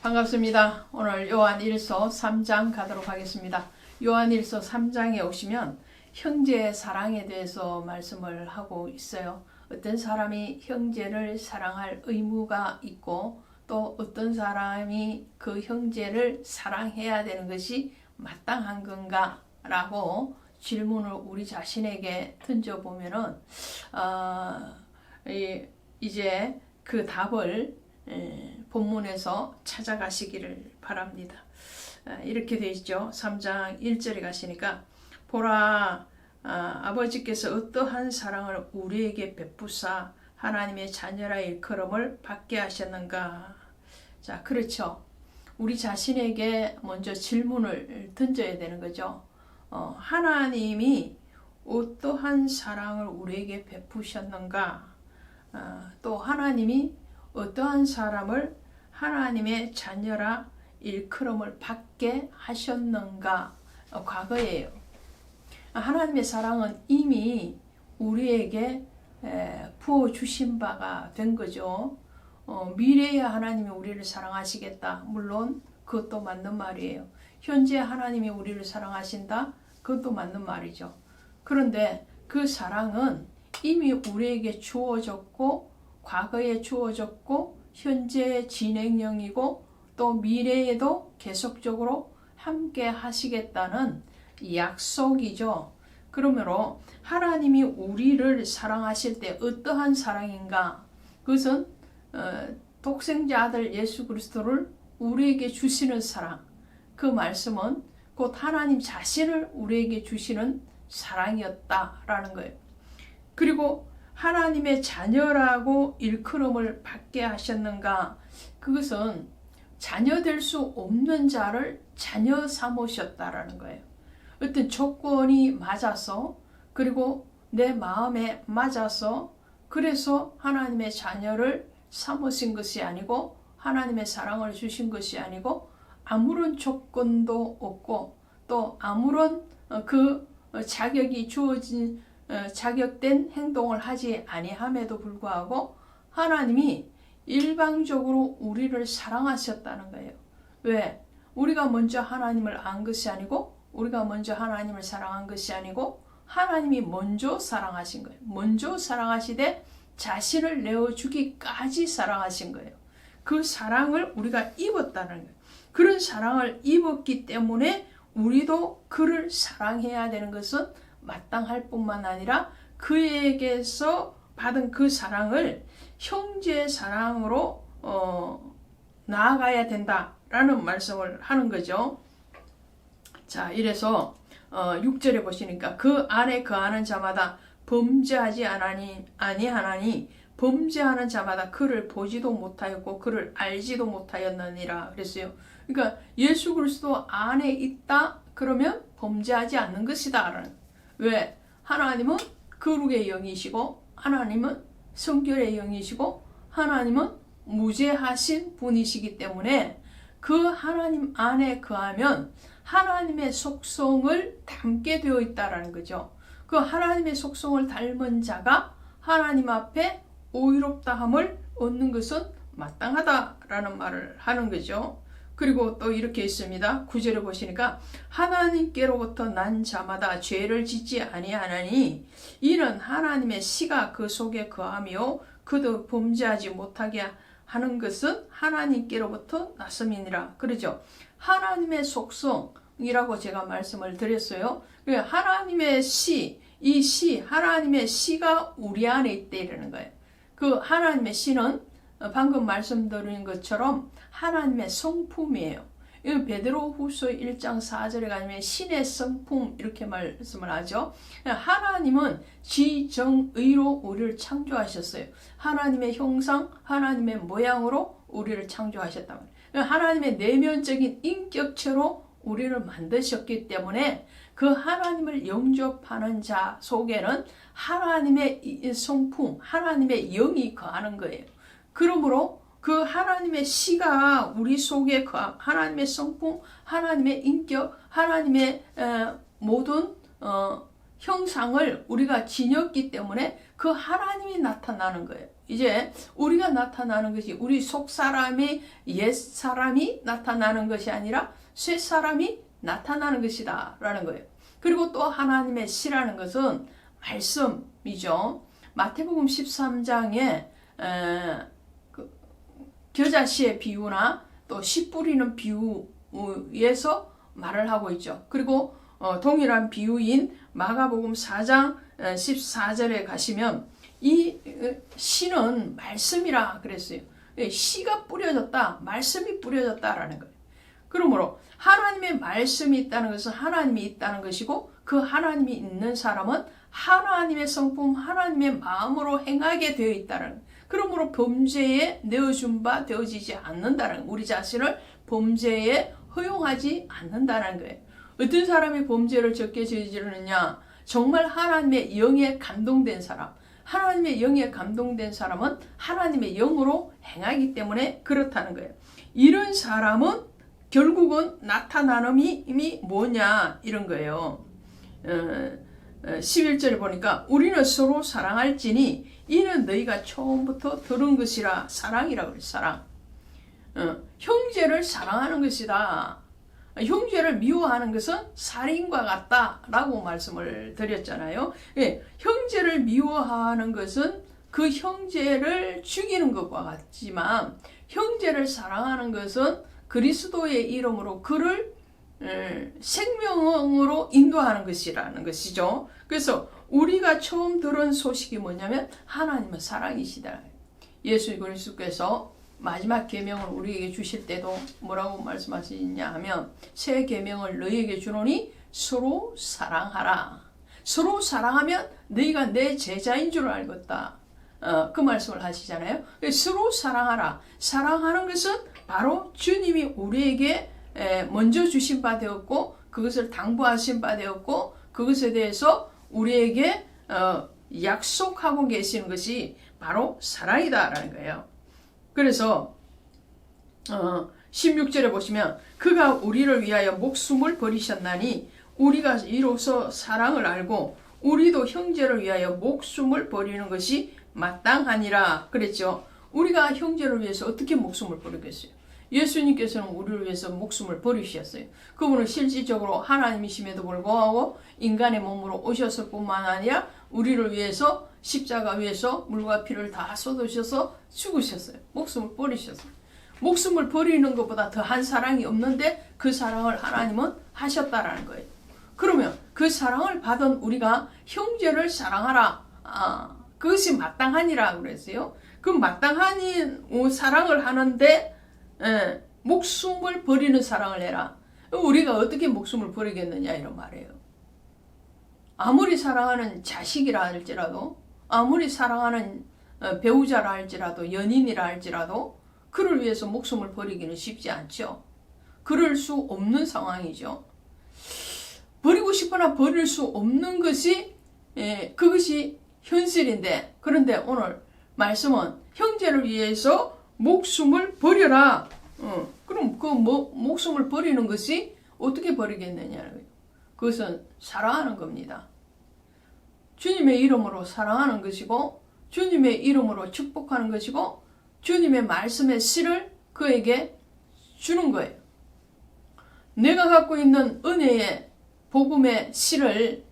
반갑습니다. 오늘 요한일서 3장 가도록 하겠습니다. 요한일서 3장에 오시면 형제의 사랑에 대해서 말씀을 하고 있어요. 어떤 사람이 형제를 사랑할 의무가 있고 또 어떤 사람이 그 형제를 사랑해야 되는 것이 마땅한 건가? 라고 질문을 우리 자신에게 던져보면은 이제 그 답을 본문에서 찾아가시기를 바랍니다. 이렇게 되어 있죠. 3장 1절에 가시니까 보라, 아버지께서 어떠한 사랑을 우리에게 베푸사 하나님의 자녀라 일컬음을 받게 하셨는가. 자, 그렇죠. 우리 자신에게 먼저 질문을 던져야 되는 거죠. 하나님이 어떠한 사랑을 우리에게 베푸셨는가. 또 하나님이 어떠한 사람을 하나님의 자녀라 일컬음을 받게 하셨는가. 과거예요. 하나님의 사랑은 이미 우리에게 부어주신 바가 된 거죠. 미래에 하나님이 우리를 사랑하시겠다. 물론 그것도 맞는 말이에요. 현재 하나님이 우리를 사랑하신다. 그것도 맞는 말이죠. 그런데 그 사랑은 이미 우리에게 주어졌고 과거에 주어졌고 현재 진행형이고 또 미래에도 계속적으로 함께 하시겠다는 약속이죠. 그러므로 하나님이 우리를 사랑하실 때 어떠한 사랑인가? 그것은 독생자 아들 예수 그리스도를 우리에게 주시는 사랑. 그 말씀은 곧 하나님 자신을 우리에게 주시는 사랑이었다라는 거예요. 그리고 하나님의 자녀라고 일컬음을 받게 하셨는가? 그것은 자녀 될 수 없는 자를 자녀 삼으셨다라는 거예요. 어떤 조건이 맞아서 그리고 내 마음에 맞아서 그래서 하나님의 자녀를 삼으신 것이 아니고 하나님의 사랑을 주신 것이 아니고 아무런 조건도 없고 또 아무런 그 자격이 주어진 자격된 행동을 하지 아니함에도 불구하고 하나님이 일방적으로 우리를 사랑하셨다는 거예요. 왜? 우리가 먼저 하나님을 안 것이 아니고 우리가 먼저 하나님을 사랑한 것이 아니고 하나님이 먼저 사랑하신 거예요. 먼저 사랑하시되 자신을 내어주기까지 사랑하신 거예요. 그 사랑을 우리가 입었다는 거예요. 그런 사랑을 입었기 때문에 우리도 그를 사랑해야 되는 것은 마땅할 뿐만 아니라 그에게서 받은 그 사랑을 형제의 사랑으로 나아가야 된다라는 말씀을 하는 거죠. 자, 이래서 6절에 보시니까 그 안에 거하는 자마다 범죄하지 아니하나니 범죄하는 자마다 그를 보지도 못하였고 그를 알지도 못하였느니라 그랬어요. 그러니까 예수 그리스도 안에 있다 그러면 범죄하지 않는 것이다. 왜? 하나님은 거룩의 영이시고 하나님은 성결의 영이시고 하나님은 무죄하신 분이시기 때문에 그 하나님 안에 거하면 하나님의 속성을 담게 되어 있다라는 거죠. 그 하나님의 속성을 닮은 자가 하나님 앞에 오의롭다함을 얻는 것은 마땅하다라는 말을 하는 거죠. 그리고 또 이렇게 있습니다. 9절에 보시니까 하나님께로부터 난 자마다 죄를 짓지 아니하나니 이는 하나님의 씨가 그 속에 거하며 그도 범죄하지 못하게 하는 것은 하나님께로부터 났음이니라. 그러죠. 하나님의 속성이라고 제가 말씀을 드렸어요. 하나님의 씨, 이 씨, 하나님의 씨가 우리 안에 있대 이러는 거예요. 그 하나님의 씨는 방금 말씀드린 것처럼 하나님의 성품이에요. 베드로 후서 1장 4절에 가면 신의 성품 이렇게 말씀을 하죠. 하나님은 지정의로 우리를 창조하셨어요. 하나님의 형상, 하나님의 모양으로 우리를 창조하셨다. 하나님의 내면적인 인격체로 우리를 만드셨기 때문에 그 하나님을 영접하는 자 속에는 하나님의 성품, 하나님의 영이 거하는 거예요. 그러므로 그 하나님의 씨가 우리 속에 하나님의 성품, 하나님의 인격, 하나님의 모든 형상을 우리가 지녔기 때문에 그 하나님이 나타나는 거예요. 이제 우리가 나타나는 것이 우리 속 사람이 옛 사람이 나타나는 것이 아니라 새 사람이 나타나는 것이다 라는 거예요. 그리고 또 하나님의 씨라는 것은 말씀이죠. 마태복음 13장에 겨자씨의 비유나 또 씨 뿌리는 비유에서 말을 하고 있죠. 그리고 동일한 비유인 마가복음 4장 14절에 가시면 이 씨는 말씀이라 그랬어요. 씨가 뿌려졌다, 말씀이 뿌려졌다라는 거예요. 그러므로 하나님의 말씀이 있다는 것은 하나님이 있다는 것이고 그 하나님이 있는 사람은 하나님의 성품, 하나님의 마음으로 행하게 되어 있다는 거예요. 그러므로 범죄에 내어준 바 되어지지 않는다는 거예요. 우리 자신을 범죄에 허용하지 않는다는 거예요. 어떤 사람이 범죄를 적게 저지르느냐? 정말 하나님의 영에 감동된 사람, 하나님의 영에 감동된 사람은 하나님의 영으로 행하기 때문에 그렇다는 거예요. 이런 사람은 결국은 나타나는 뭐냐 이런 거예요. 11절에 보니까 우리는 서로 사랑할지니 이는 너희가 처음부터 들은 것이라. 사랑이라고 그래요. 사랑. 형제를 사랑하는 것이다. 형제를 미워하는 것은 살인과 같다라고 말씀을 드렸잖아요. 예, 형제를 미워하는 것은 그 형제를 죽이는 것과 같지만 형제를 사랑하는 것은 그리스도의 이름으로 그를 생명으로 인도하는 것이라는 것이죠. 그래서 우리가 처음 들은 소식이 뭐냐면 하나님은 사랑이시다. 예수 그리스도께서 마지막 계명을 우리에게 주실 때도 뭐라고 말씀하시냐 하면 새 계명을 너희에게 주노니 서로 사랑하라. 서로 사랑하면 너희가 내 제자인 줄 알겠다. 그 말씀을 하시잖아요. 서로 사랑하라. 사랑하는 것은 바로 주님이 우리에게 먼저 주신 바 되었고 그것을 당부하신 바 되었고 그것에 대해서 우리에게 약속하고 계시는 것이 바로 사랑이다라는 거예요. 그래서 16절에 보시면 그가 우리를 위하여 목숨을 버리셨나니 우리가 이로써 사랑을 알고 우리도 형제를 위하여 목숨을 버리는 것이 마땅하니라 그랬죠. 우리가 형제를 위해서 어떻게 목숨을 버리겠어요? 예수님께서는 우리를 위해서 목숨을 버리셨어요. 그분은 실질적으로 하나님이심에도 불구하고 인간의 몸으로 오셨을 뿐만 아니라 우리를 위해서 십자가 위에서 물과 피를 다 쏟으셔서 죽으셨어요. 목숨을 버리셨어요. 목숨을 버리는 것보다 더한 사랑이 없는데 그 사랑을 하나님은 하셨다라는 거예요. 그러면 그 사랑을 받은 우리가 형제를 사랑하라. 그것이 마땅하니라 그랬어요. 그 마땅한 사랑을 하는데 목숨을 버리는 사랑을 해라. 우리가 어떻게 목숨을 버리겠느냐 이런 말이에요. 아무리 사랑하는 자식이라 할지라도 아무리 사랑하는 배우자라 할지라도 연인이라 할지라도 그를 위해서 목숨을 버리기는 쉽지 않죠. 그럴 수 없는 상황이죠. 버리고 싶으나 버릴 수 없는 것이 그것이 현실인데 그런데 오늘 말씀은 형제를 위해서 목숨을 버려라. 그럼 그 목숨을 버리는 것이 어떻게 버리겠느냐. 그것은 사랑하는 겁니다. 주님의 이름으로 사랑하는 것이고 주님의 이름으로 축복하는 것이고 주님의 말씀의 씨를 그에게 주는 거예요. 내가 갖고 있는 은혜의 복음의 씨를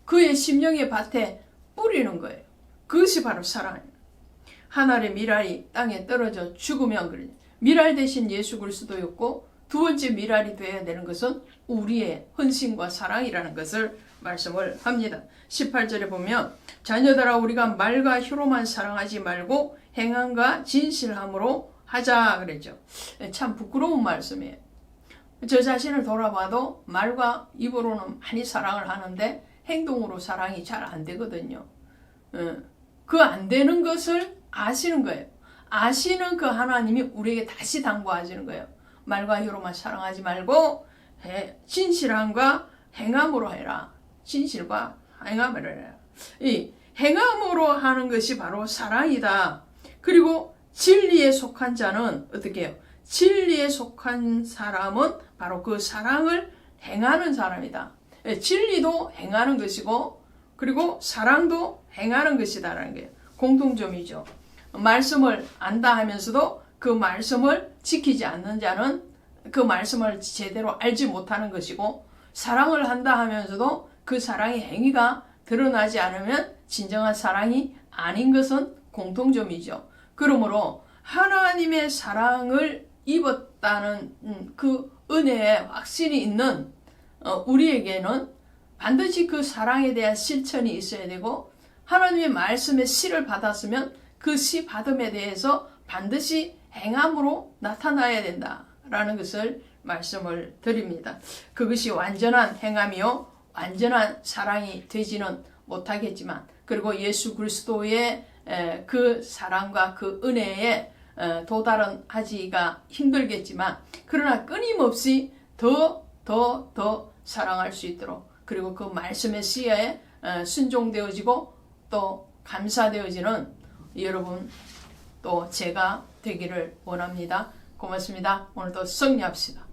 그의 심령의 밭에 뿌리는 거예요. 그것이 바로 사랑이에요. 하늘의 미랄이 땅에 떨어져 죽으면 그러냐. 미랄 대신 예수 그리스도였고 두 번째 미랄이 되어야 되는 것은 우리의 헌신과 사랑이라는 것을 말씀을 합니다. 18절에 보면 자녀들아 우리가 말과 혀로만 사랑하지 말고 행함과 진실함으로 하자 그랬죠. 참 부끄러운 말씀이에요. 저 자신을 돌아봐도 말과 입으로는 많이 사랑을 하는데 행동으로 사랑이 잘 안 되거든요. 그 안 되는 것을 아시는 거예요. 아시는 그 하나님이 우리에게 다시 당부하시는 거예요. 말과 혀로만 사랑하지 말고 진실함과 행함으로 해라. 진실과 행함으로 해라. 이 행함으로 하는 것이 바로 사랑이다. 그리고 진리에 속한 자는 어떻게 해요? 진리에 속한 사람은 바로 그 사랑을 행하는 사람이다. 진리도 행하는 것이고 그리고 사랑도 행하는 것이다라는 거예요. 공통점이죠. 말씀을 안다 하면서도 그 말씀을 지키지 않는 자는 그 말씀을 제대로 알지 못하는 것이고, 사랑을 한다 하면서도 그 사랑의 행위가 드러나지 않으면 진정한 사랑이 아닌 것은 공통점이죠. 그러므로 하나님의 사랑을 입었다는 그 은혜에 확신이 있는 우리에게는 반드시 그 사랑에 대한 실천이 있어야 되고, 하나님의 말씀의 씨를 받았으면 그 씨 받음에 대해서 반드시 행함으로 나타나야 된다라는 것을 말씀을 드립니다. 그것이 완전한 행함이요 완전한 사랑이 되지는 못하겠지만, 그리고 예수 그리스도의 그 사랑과 그 은혜에 도달하기가 힘들겠지만, 그러나 끊임없이 더 사랑할 수 있도록, 그리고 그 말씀의 씨에 순종되어지고 또 감사되어지는 여러분 또 제가 되기를 원합니다. 고맙습니다. 오늘도 승리합시다.